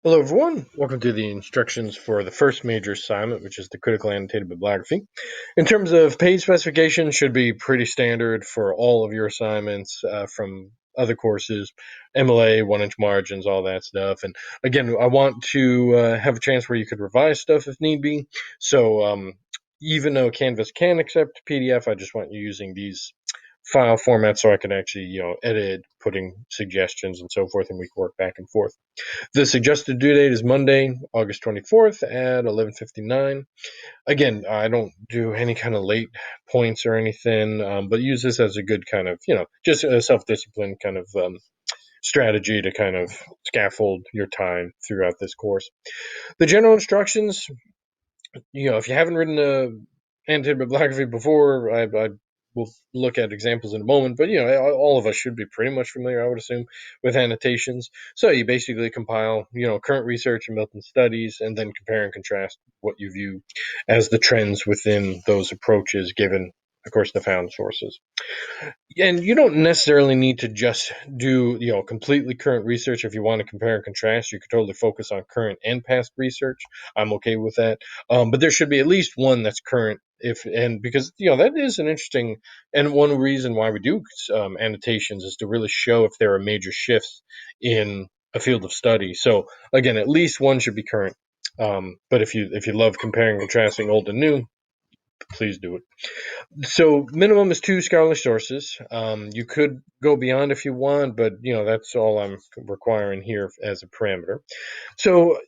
Hello, everyone. Welcome to the instructions for the first major assignment, which is the critical annotated bibliography. In terms of page specification, should be pretty standard for all of your assignments from other courses, MLA, 1-inch margins, all that stuff. And again, I want to have a chance where you could revise stuff if need be. So even though Canvas can accept PDF, I just want you using these file formats so I can actually, edit, putting suggestions and so forth, and we can work back and forth. The suggested due date is Monday, August 24th at 11:59. Again, I don't do any kind of late points or anything, but use this as a good kind of, just a self-discipline kind of strategy to kind of scaffold your time throughout this course. The general instructions, if you haven't written a annotated bibliography before, I will look at examples in a moment, but all of us should be pretty much familiar, I would assume, with annotations. So you basically compile, current research and Milton studies, and then compare and contrast what you view as the trends within those approaches, given, of course, the found sources. And you don't necessarily need to just do completely current research. If you want to compare and contrast, you could totally focus on current and past research. I'm okay with that, but there should be at least one that's current, because that is an interesting, and one reason why we do annotations is to really show if there are major shifts in a field of study. So again, at least one should be current. But if you love comparing and contrasting old and new, please do it. So minimum is 2 scholarly sources. You could go beyond if you want, but that's all I'm requiring here as a parameter. So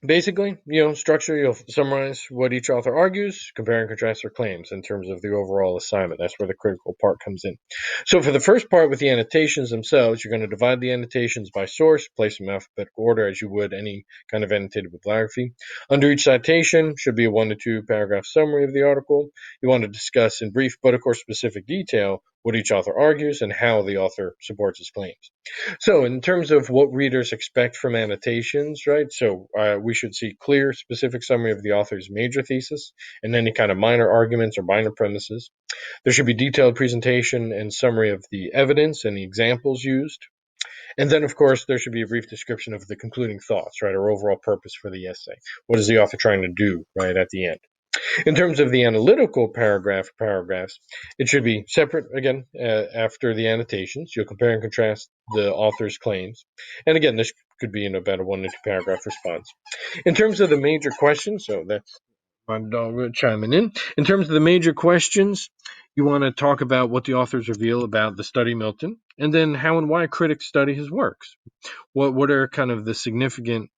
basically, structure, you'll summarize what each author argues, compare and contrast their claims in terms of the overall assignment. That's where the critical part comes in. So for the first part with the annotations themselves, you're going to divide the annotations by source, place them in alphabetical order as you would any kind of annotated bibliography. Under each citation should be a 1 to 2 paragraph summary of the article. You want to discuss in brief, but of course specific detail, what each author argues and how the author supports his claims. So, in terms of what readers expect from annotations, right? So, we should see clear, specific summary of the author's major thesis and any kind of minor arguments or minor premises. There should be detailed presentation and summary of the evidence and the examples used. And then, of course, there should be a brief description of the concluding thoughts, right, or overall purpose for the essay. What is the author trying to do, right, at the end? In terms of the analytical paragraphs, it should be separate again after the annotations. You'll compare and contrast the author's claims. And again, this could be in about a 1 to 2 paragraph response. In terms of the major questions, so that's my dog chiming in. In terms of the major questions, you want to talk about what the authors reveal about the study Milton, and then how and why critics study his works. What are kind of the significant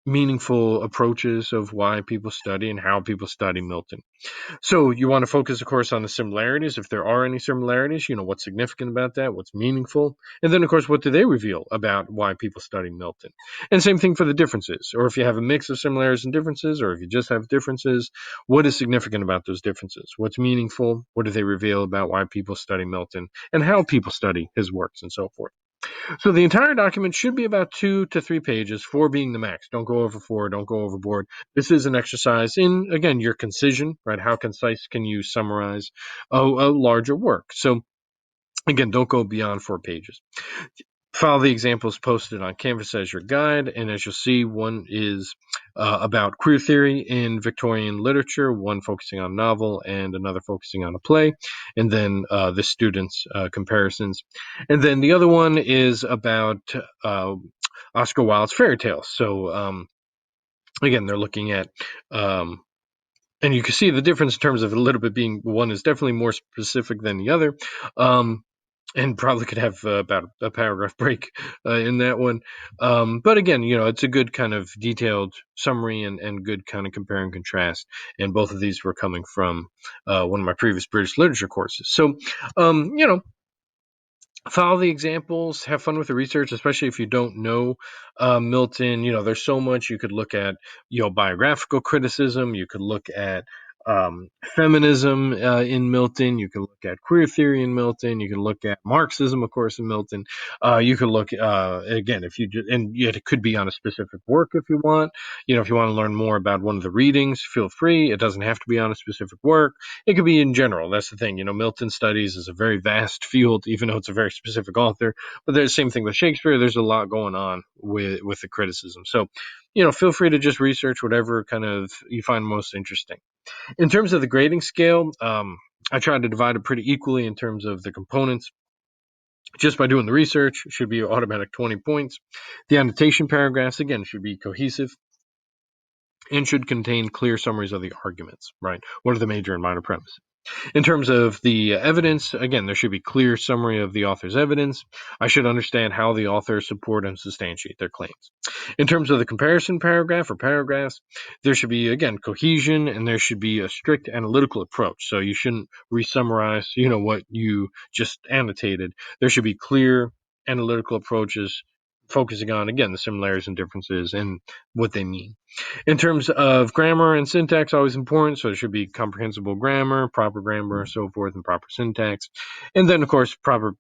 meaningful approaches of why people study and how people study Milton. So you want to focus, of course, on the similarities, if there are any similarities, what's significant about that, what's meaningful, and then, of course, what do they reveal about why people study Milton. And same thing for the differences, or if you have a mix of similarities and differences, or if you just have differences, what is significant about those differences? What's meaningful? What do they reveal about why people study Milton and how people study his works and so forth? So the entire document should be about 2 to 3 pages, 4 being the max. Don't go over 4, don't go overboard. This is an exercise in, again, your concision, right? How concise can you summarize a larger work? So again, don't go beyond 4 pages. Follow the examples posted on Canvas as your guide, and as you'll see, one is about queer theory in Victorian literature, one focusing on a novel and another focusing on a play, and then the students' comparisons. And then the other one is about Oscar Wilde's fairy tales. So again, they're looking at and you can see the difference in terms of a little bit being one is definitely more specific than the other. And probably could have about a paragraph break in that one. But again, it's a good kind of detailed summary and good kind of compare and contrast. And both of these were coming from one of my previous British literature courses. So, follow the examples, have fun with the research, especially if you don't know Milton. There's so much you could look at, biographical criticism. You could look at feminism in Milton. You can look at queer theory in Milton. You can look at Marxism, of course, in Milton. You can look again if you just, and yet it could be on a specific work if you want. If you want to learn more about one of the readings, feel free. It doesn't have to be on a specific work. It could be in general. That's the thing. Milton studies is a very vast field, even though it's a very specific author. But there's the same thing with Shakespeare. There's a lot going on with the criticism. So, feel free to just research whatever kind of you find most interesting. In terms of the grading scale, I tried to divide it pretty equally in terms of the components. Just by doing the research, it should be automatic 20 points. The annotation paragraphs, again, should be cohesive and should contain clear summaries of the arguments, right? What are the major and minor premises? In terms of the evidence, again, there should be clear summary of the author's evidence. I should understand how the authors support and substantiate their claims. In terms of the comparison paragraph or paragraphs, there should be, again, cohesion, and there should be a strict analytical approach. So you shouldn't re-summarize, what you just annotated. There should be clear analytical approaches focusing on, again, the similarities and differences and what they mean. In terms of grammar and syntax, always important. So it should be comprehensible grammar, proper grammar, so forth, and proper syntax. And then, of course, proper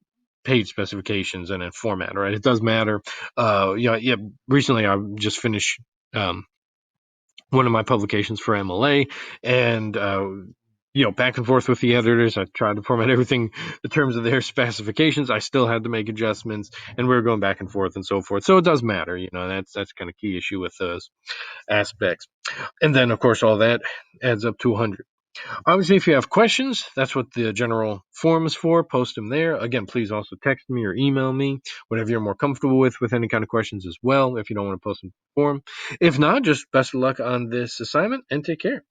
page specifications and then format, right? It does matter. Recently I just finished one of my publications for MLA, and back and forth with the editors. I tried to format everything in terms of their specifications. I still had to make adjustments, and we were going back and forth and so forth. So it does matter. That's kind of key issue with those aspects. And then, of course, all that adds up to 100. Obviously, if you have questions, that's what the general forum is for. Post them there. Again, please also text me or email me, whatever you're more comfortable with any kind of questions as well, if you don't want to post them to the forum. If not, just best of luck on this assignment and take care.